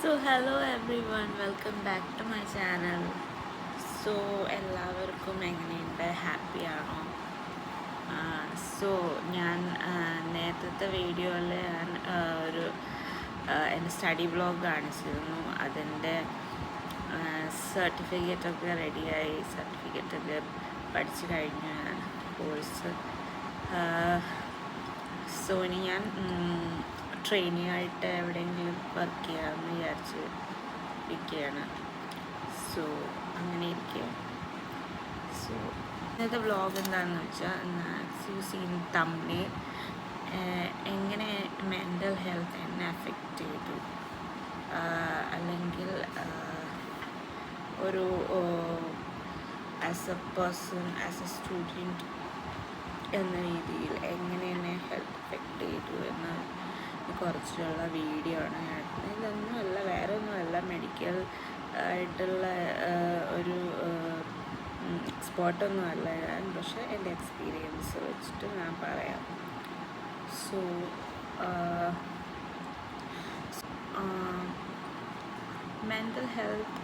So hello everyone, welcome back to my channel. So എല്ലാവർക്കും എങ്ങനെയുണ്ട്, happy ആണോ? So ഞാൻ നേരത്തെ വീഡിയോയിൽ ഞാൻ ഒരു എൻ്റെ സ്റ്റഡി വ്ളോഗ് കാണിച്ചിരുന്നു. അതിൻ്റെ സർട്ടിഫിക്കറ്റൊക്കെ റെഡിയായി, സർട്ടിഫിക്കറ്റൊക്കെ പഠിച്ചു കഴിഞ്ഞു ഞാൻ കോഴ്സ്. സോ ഇനി ഞാൻ ട്രെയിനി ആയിട്ട് എവിടെയെങ്കിലും വർക്ക് ചെയ്യാമെന്ന് വിചാരിച്ച് ഇരിക്കുകയാണ്. സോ അങ്ങനെ ഇരിക്കുക. സോ ഇന്നത്തെ വ്ളോഗ് എന്താണെന്ന് വെച്ചാൽ, സീൻ തമ്മിൽ എങ്ങനെ മെൻ്റൽ ഹെൽത്ത് എന്നെ അഫക്റ്റ് ചെയ്തു, അല്ലെങ്കിൽ ഒരു as A person, as A student എന്ന രീതിയിൽ എങ്ങനെ എന്നെ ഹെൽത്ത് എഫക്റ്റ് ചെയ്തു എന്ന് കുറച്ചുള്ള വീഡിയോ ആണ് ഞാൻ. ഇതൊന്നുമല്ല, വേറെ ഒന്നുമല്ല, മെഡിക്കൽ ആയിട്ടുള്ള ഒരു എക്സ്പേർട്ടൊന്നുമല്ല ഞാൻ, പക്ഷേ എൻ്റെ എക്സ്പീരിയൻസ് വെച്ചിട്ട് ഞാൻ പറയാം. സോ മെൻ്റൽ ഹെൽത്ത്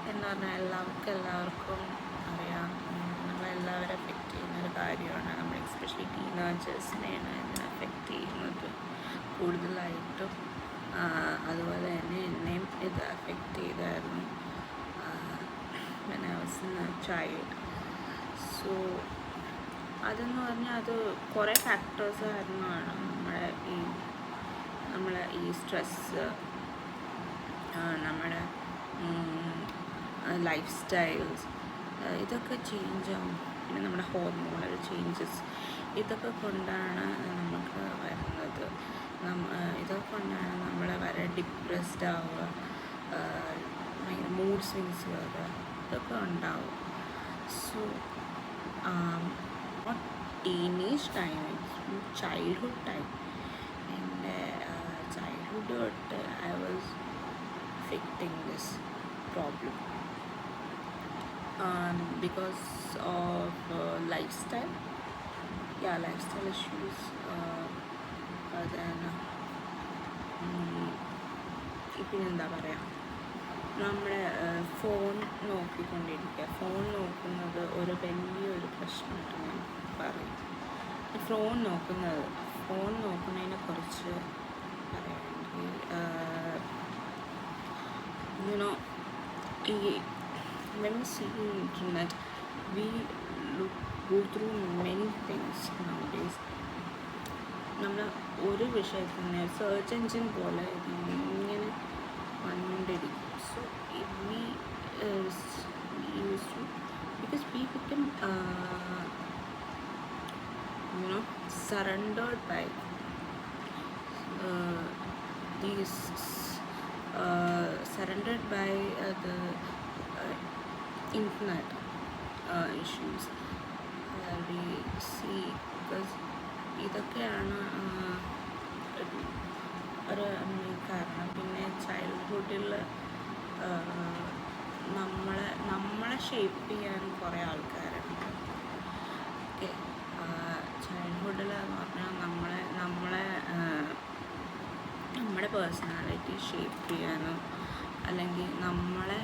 എന്ന് പറഞ്ഞാൽ എല്ലാവർക്കും അറിയാം, നമ്മളെല്ലാവരും എഫക്റ്റ് ചെയ്യുന്നൊരു കാര്യമാണ്. നമ്മൾ എസ്പെഷ്യലി ടീനേജേഴ്സിനെയാണ് ഇതിനെ എഫക്റ്റ് ചെയ്യുന്നത് കൂടുതലായിട്ടും. അതുപോലെ തന്നെ എന്നെയും ഇത് അഫക്റ്റ് ചെയ്തായിരുന്നു when I was in a child. So അതെന്ന് പറഞ്ഞാൽ അത് കുറേ ഫാക്ടേഴ്സ് കാരണമാണ്. നമ്മളെ ഈ സ്ട്രെസ്സ്, നമ്മുടെ ലൈഫ് സ്റ്റൈൽസ്, ഇതൊക്കെ ചേഞ്ച് ആവും. പിന്നെ നമ്മുടെ ഹോർമോണൽ ചേഞ്ചസ്, ഇതൊക്കെ കൊണ്ടാണ് നമുക്ക് വരുന്നത്. ഇതൊക്കെ കൊണ്ടാണ് നമ്മൾ വളരെ ഡിപ്രസ്ഡ് ആവുക, ഭയങ്കര മൂഡ് സ്വിങ്സ് വരിക, ഇതൊക്കെ ഉണ്ടാവും. So teenage time, childhood time, എൻ്റെ ചൈൽഡ്ഹുഡ് തൊട്ട് I was phasing this problem because of lifestyle issues. Then ഇപ്പം എന്താ പറയുക, നമ്മുടെ ഫോൺ നോക്കിക്കൊണ്ടിരിക്കുക. ഫോൺ നോക്കുന്നത് ഒരു വലിയൊരു പ്രശ്നമായിട്ട് ഞാൻ പറയും. ഫോൺ നോക്കുന്നതിനെ കുറിച്ച് പറയുകയാണെങ്കിൽ, when we see the internet, we go through many things nowadays. നമ്മൾ ഒരു വിഷയത്തിൽ തന്നെ സെർച്ച് എൻജിൻ പോലെ ഇങ്ങനെ വന്നുകൊണ്ടിരിക്കും. So we used to, because we become surrendered by these surrendered by the internet issues we see, because ഇതൊക്കെയാണ് ഒരു കാരണം. പിന്നെ ചൈൽഡ്ഹുഡിൽ നമ്മളെ ഷേപ്പ് ചെയ്യാൻ കുറേ ആൾക്കാരുണ്ട്. ഓക്കെ, ചൈൽഡ്ഹുഡിൽ എന്ന് പറഞ്ഞാൽ നമ്മുടെ പേഴ്സണാലിറ്റി ഷേപ്പ് ചെയ്യാനോ, അല്ലെങ്കിൽ നമ്മുടെ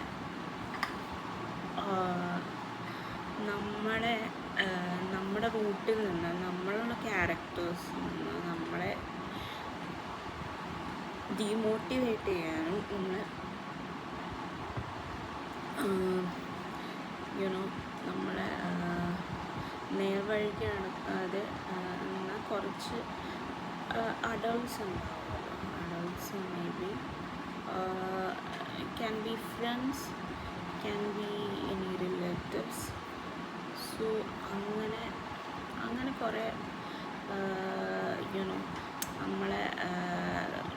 റൂട്ടിൽ നിന്ന്, നമ്മളുള്ള ക്യാരക്ടേഴ്സിൽ നിന്ന് നമ്മളെ ഡീമോട്ടിവേറ്റ് ചെയ്യാനും, നമ്മളെ നേർവഴിക്ക് നടക്കാതെ കുറച്ച് അഡൾട്ട്സ് ഉണ്ടാവുമല്ലോ. Adults may be can be friends, can be any relatives. So അങ്ങനെ കുറേ നമ്മളെ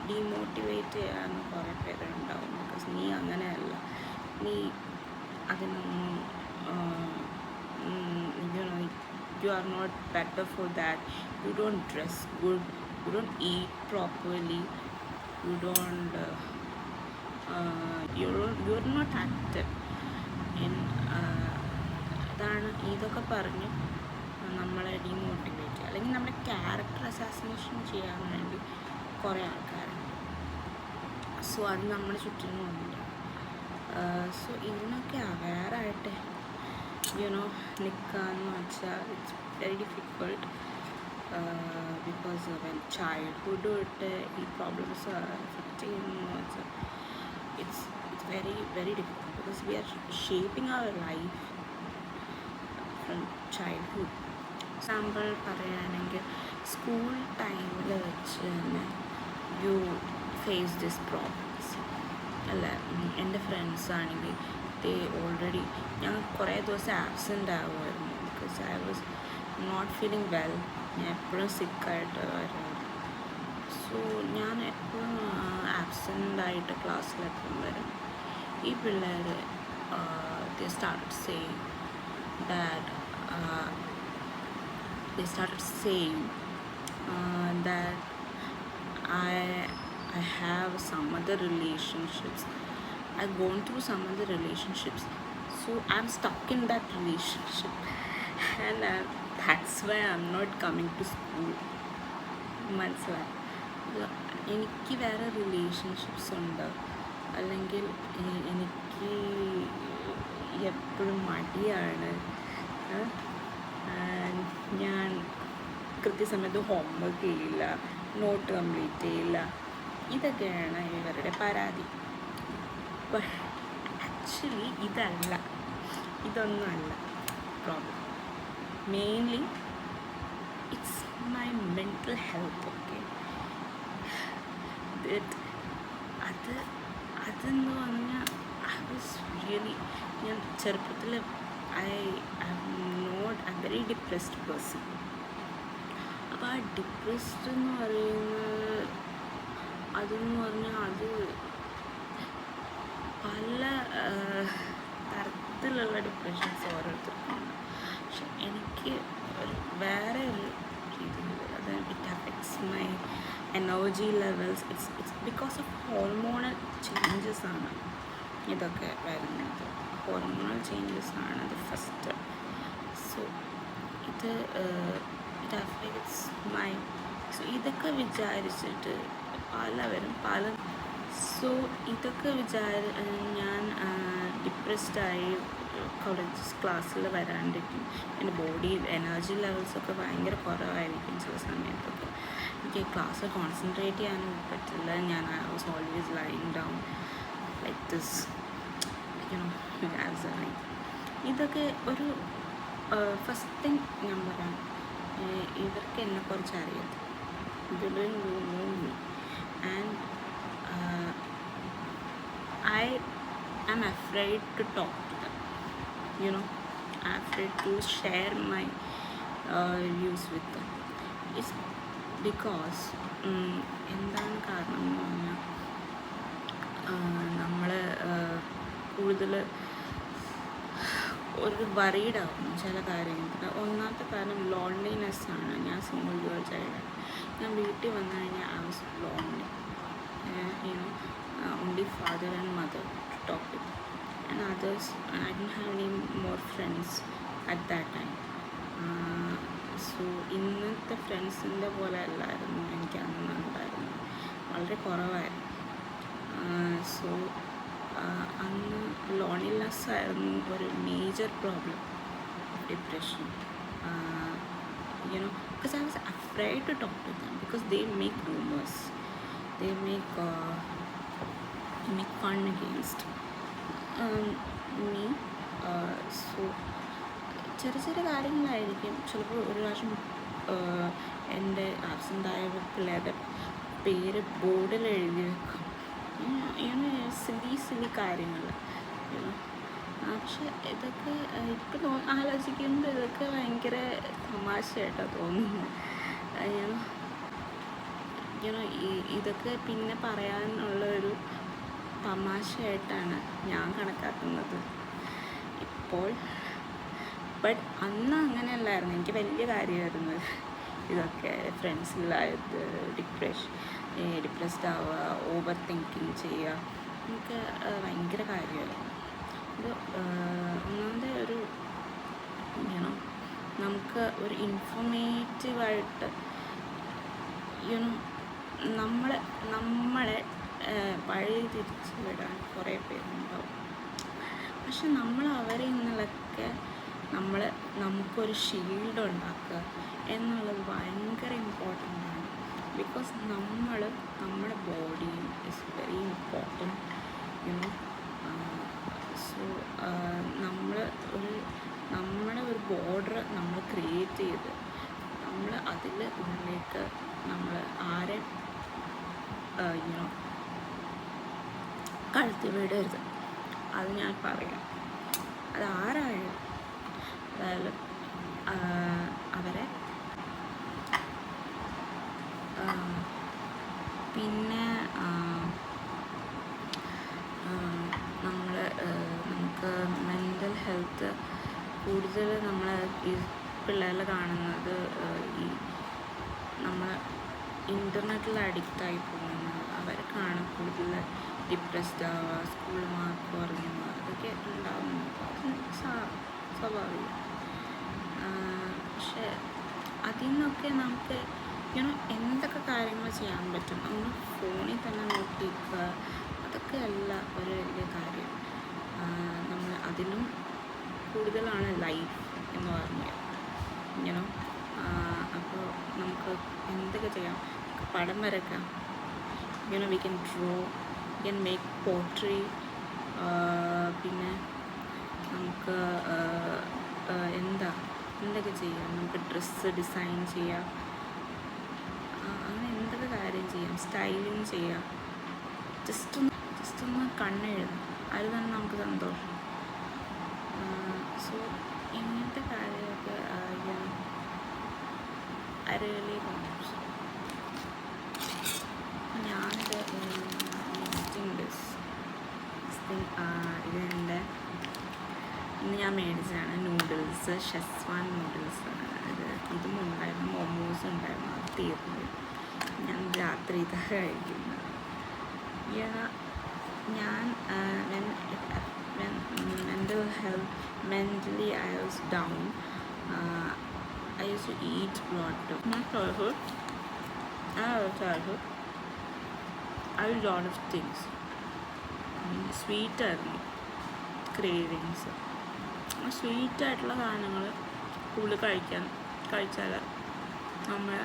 ഡീമോട്ടിവേറ്റ് ചെയ്യാൻ കുറേ പേരുണ്ടാവും. ബിക്കോസ് നീ അങ്ങനെയല്ല, നീ അതിനൊന്നും you are not better for that, you don't dress good, you don't eat properly, you're not active in ഇതൊക്കെ പറഞ്ഞ് നമ്മളെ ഡീമോട്ടിവേറ്റ്, അല്ലെങ്കിൽ നമ്മുടെ ക്യാരക്ടർ അസാസിനേഷൻ ചെയ്യാൻ വേണ്ടി കുറേ ആൾക്കാരുണ്ട്. സോ അത് നമ്മുടെ ചുറ്റിനുമുണ്ട്. സോ ഇതിനൊക്കെ അവെയറായിട്ട് നിൽക്കാന്ന് വെച്ചാൽ it's very difficult. Because when childhood തൊട്ട് ഈ പ്രോബ്ലംസ് എഫക്റ്റ് ചെയ്യുന്നതെന്ന് വെച്ചാൽ it's very very difficult because we are shaping our life from childhood. Example പറയുകയാണെങ്കിൽ സ്കൂൾ ടൈമിൽ വെച്ച് തന്നെ യു ഫേസ് ദിസ് പ്രോബ്ലംസ് അല്ല. എൻ്റെ ഫ്രണ്ട്സ് ആണെങ്കിൽ ദേ ഓൾറെഡി ഞാൻ കുറേ ദിവസം ആബ്സെൻ്റ് ആകുമായിരുന്നു because I was not feeling well. ഞാൻ എപ്പോഴും സിക്കായിട്ട് വരുമായിരുന്നു. സോ ഞാൻ എപ്പോഴും ആബ്സെൻ്റായിട്ട് ക്ലാസ്സിലെത്തും വരും. ഈ പിള്ളേർ they started saying that I have some other relationships. I've gone through some other relationships, so I'm stuck in that relationship, and that's why I'm not coming to school. മനസ്സിലായി. എനിക്ക് വേറെ റിലേഷൻഷിപ്സ് ഉണ്ട്, അല്ലെങ്കിൽ എനിക്ക് എപ്പോഴും മടിയാണ്, ഞാൻ കൃത്യസമയത്ത് ഹോംവർക്ക് ചെയ്യില്ല, നോട്ട് കംപ്ലീറ്റ് ചെയ്യില്ല. ഇതൊക്കെയാണ് ഇവരുടെ പരാതി. ആക്ച്വലി ഇതൊന്നുമല്ല problem. Mainly it's my mental health. Okay, അതെന്ന് പറഞ്ഞാൽ ഐ വാസ് റിയലി, ഞാൻ ചെറുപ്പത്തിൽ ഐ വെരി ഡിപ്രസ്ഡ് പേഴ്സൺ. അപ്പോൾ ആ ഡിപ്രസ്ഡ് എന്ന് പറയുന്നത് അതെന്ന് പറഞ്ഞാൽ അത് പല തരത്തിലുള്ള ഡിപ്രഷൻസ് ഓരോരുത്തർക്കുണ്ട്. പക്ഷെ എനിക്ക് വേറെ ഒരു രീതിയിൽ അത് it affects my energy levels. It's because of hormonal changes ആണ് ഇതൊക്കെ വരുന്നത്. ഹോർമോണൽ ചേഞ്ചസ് ആണ് അത് first. So it affects my. So ഇതൊക്കെ വിചാരിച്ചിട്ട് പലവരും സോ ഇതൊക്കെ ഞാൻ ഡിപ്രസ്ഡായി കോളേജ് ക്ലാസ്സിൽ വരാണ്ടിരിക്കും. എൻ്റെ ബോഡിയിൽ എനർജി ലെവൽസൊക്കെ ഭയങ്കര കുറവായിരിക്കും. ചില സമയത്തൊക്കെ എനിക്ക് ക്ലാസ്സിൽ കോൺസെൻട്രേറ്റ് ചെയ്യാനും പറ്റില്ല. ഞാൻ I was always lying down like this, ഇതൊക്കെ ഒരു ഫസ്റ്റ് തിങ് ഞാൻ പറയാം, ഇവർക്ക് എന്നെക്കുറിച്ച് അറിയാം. And I am afraid to talk to them. I'm afraid to share my views with them. It's because എന്താണ് കാരണം എന്ന് പറഞ്ഞാൽ നമ്മൾ കൂടുതൽ ഒരു വറീഡാകുന്നു ചില കാര്യങ്ങൾക്ക്. ഒന്നാമത്തെ കാരണം ലോൺലിനെസ്സാണ്. ഞാൻ സിംഗിൾ ഗേൾ ചൈൽഡാണ്. ഞാൻ വീട്ടിൽ വന്നു കഴിഞ്ഞാൽ I was lonely. Only father and mother to talk with, and others I didn't have any more friends at that time. So ഇന്നത്തെ ഫ്രണ്ട്സിൻ്റെ പോലെ അല്ലായിരുന്നു എനിക്ക് അന്ന് ഉണ്ടായിരുന്നു, വളരെ കുറവായിരുന്നു. സോ അന്ന് ലോൺലിനെസ് ആയിരുന്നു ഒരു major problem, depression. Because I was afraid to talk to them because they make rumors, they make fun against me. So ചെറിയ ചെറിയ കാര്യങ്ങളായിരിക്കും. ചിലപ്പോൾ ഒരു പ്രാവശ്യം എൻ്റെ ആബ്സെൻ്റായ പിള്ളേരുടെ പേര് ബോർഡിൽ എഴുതി വെക്കും. സിലി കാര്യങ്ങൾ. പക്ഷെ ഇതൊക്കെ ഇപ്പം ആലോചിക്കുമ്പോൾ ഇതൊക്കെ ഭയങ്കര തമാശയായിട്ടാണ് തോന്നുന്നത്. ഇതൊക്കെ പിന്നെ പറയാനുള്ളൊരു തമാശയായിട്ടാണ് ഞാൻ കണക്കാക്കുന്നത് ഇപ്പോൾ. ബട്ട് അന്ന് അങ്ങനെയല്ലായിരുന്നു. എനിക്ക് വലിയ കാര്യമായിരുന്നു ഇതൊക്കെ. ഫ്രണ്ട്സിലായത് ഡിപ്രസ്ഡ് ആവുക, ഓവർ തിങ്കിങ് ചെയ്യുക, എനിക്ക് ഭയങ്കര കാര്യമായിരുന്നു. ഇത് ഒന്നാമത്തെ ഒരു നമുക്ക് ഒരു ഇൻഫോർമേറ്റീവായിട്ട് നമ്മളെ വഴി തിരിച്ച് വിടാൻ കുറേ പേരുണ്ടാവും. പക്ഷെ നമ്മൾ അവരിൽ നിന്നൊക്കെ നമുക്കൊരു ഷീൽഡ് ഉണ്ടാക്കുക എന്നുള്ളത് ഭയങ്കര ഇമ്പോർട്ടൻ്റ് ആണ്. ബിക്കോസ് നമ്മുടെ ബോഡിയും is very important, you know. So നമ്മുടെ ഒരു ബോർഡർ നമ്മൾ ക്രിയേറ്റ് ചെയ്ത് നമ്മൾ അതിൽ ഉള്ളിലേക്ക് നമ്മൾ ആരെ യുനോ കഴുത്തി വിടരുത്. അത് ഞാൻ പറയാം. അതാരായാലും അതായാലും അവരെ. പിന്നെ നമുക്ക് മെൻ്റൽ ഹെൽത്ത് കൂടുതൽ നമ്മൾ ഈ പിള്ളേരിൽ കാണുന്നത് ഈ നമ്മൾ ഇൻ്റർനെറ്റിൽ അഡിക്റ്റായി പോകുന്നത്. അവർക്കാണ് കൂടുതൽ ഡിപ്രസ്ഡ് ആവുക, സ്കൂൾ മാർക്ക് കുറഞ്ഞു പോവുക, അതൊക്കെ ഉണ്ടാകുന്നത്. അത് സ്വാഭാവികം. പക്ഷെ അതിൽ നിന്നൊക്കെ നമുക്ക് എന്തൊക്കെ കാര്യങ്ങൾ ചെയ്യാൻ പറ്റും. ഒന്ന് ഫോണിൽ തന്നെ നോക്കിയിരിക്കുക, അതൊക്കെ അല്ല ഒരു വലിയ കാര്യം. നമ്മൾ അതിലും കൂടുതലാണ് ലൈഫ് എന്ന് പറഞ്ഞാൽ അപ്പോൾ നമുക്ക് എന്തൊക്കെ ചെയ്യാം. പടം വരയ്ക്കാം, we can draw, we can make pottery. പിന്നെ നമുക്ക് എന്തൊക്കെ ചെയ്യാം. നമുക്ക് ഡ്രസ്സ് ഡിസൈൻ ചെയ്യാം, അങ്ങനെ എന്തൊക്കെ കാര്യം ചെയ്യാം. സ്റ്റൈലിങ് ചെയ്യാം. ജസ്റ്റ് ഒന്ന് കണ്ണെഴുതാം, അത് തന്നെ നമുക്ക് സന്തോഷം. സോ ഇങ്ങനത്തെ കാര്യമൊക്കെ അരളി കോൺസ്. ഞാനിത് ഇതെൻ്റെ ഇന്ന് ഞാൻ മേടിച്ചതാണ് നൂഡിൽസ്, ഷെസ്വാൻ നൂഡിൽസ്. ഇതും ഉണ്ടായിരുന്നു, മൊമോസ് ഉണ്ടായിരുന്നു, അത് തീർന്നു. ഞാൻ രാത്രി ഇതൊക്കെ കഴിക്കുന്നത്. ഞാൻ mentally I was down. I used to eat a lot of my childhood. I had a lot of things. Sweet ആയിരുന്നു ക്രേവിങ്സ്. സ്വീറ്റ് ആയിട്ടുള്ള സാധനങ്ങൾ കൂടുതൽ കഴിച്ചാൽ നമ്മുടെ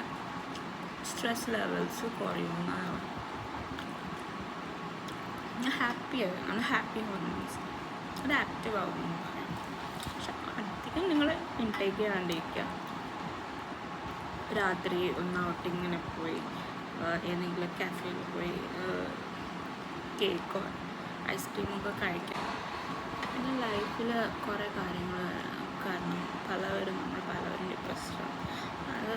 സ്ട്രെസ് ലെവൽസ് കുറയുന്നതാണ്. ഹാപ്പിയാകും, ഹാപ്പി ഹോർമോൺസ് അത് ആക്റ്റീവ് ആകുമെന്ന് പറയാം. പക്ഷെ അധികം നിങ്ങൾ ഇൻടേക്ക് ചെയ്യാണ്ടിരിക്കുക. രാത്രി ഒന്ന് ഔട്ടിങ്ങിന് പോയി ഏതെങ്കിലും കാഫേയിൽ പോയി കേക്കോ ഐസ്ക്രീമൊക്കെ കഴിക്കാം. പിന്നെ ലൈഫിൽ കുറേ കാര്യങ്ങൾ കാരണം പലവരും ഡിപ്രസ്ഡാണ്. അത്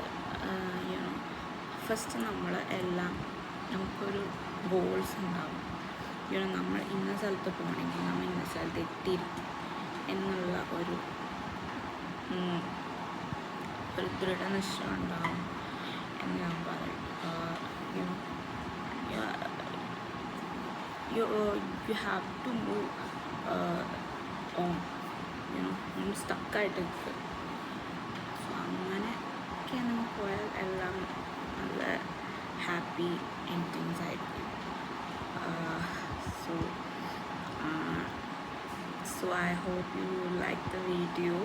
ഫസ്റ്റ് എല്ലാം നമുക്കൊരു ഗോൾസ് ഉണ്ടാവും. നമ്മൾ ഇന്ന സ്ഥലത്ത് പോകണമെങ്കിൽ നമ്മൾ ഇന്ന സ്ഥലത്ത് എത്തിയിരിക്കും എന്നുള്ള ഒരു ദൃഢനിശ്ചയം ഉണ്ടാവും എന്ന് ഞാൻ പറയും. You have to move on. നമ്മൾ സ്റ്റക്കായിട്ട് നിൽക്കുക. സോ അങ്ങനെയൊക്കെ നമുക്ക് പോയാൽ എല്ലാം നല്ല ഹാപ്പി എൻഡിങ്സ് ആയിരിക്കും. So I hope you like the video.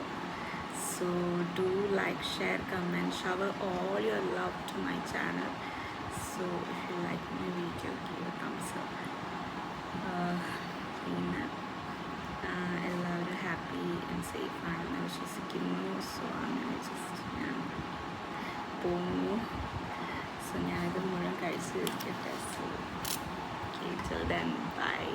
So do like, share, comment, shower all your love to my channel. So if you like my video, give a thumbs up. പിന്നെ എല്ലാവരും happy and safe ആണെന്ന് വിശ്വസിക്കുന്നു. So അങ്ങനെ just ഞാൻ പോകുന്നു. So ഞാനിത് മുഴുവൻ കഴിച്ച് തീർക്കട്ടെ. So till then, bye.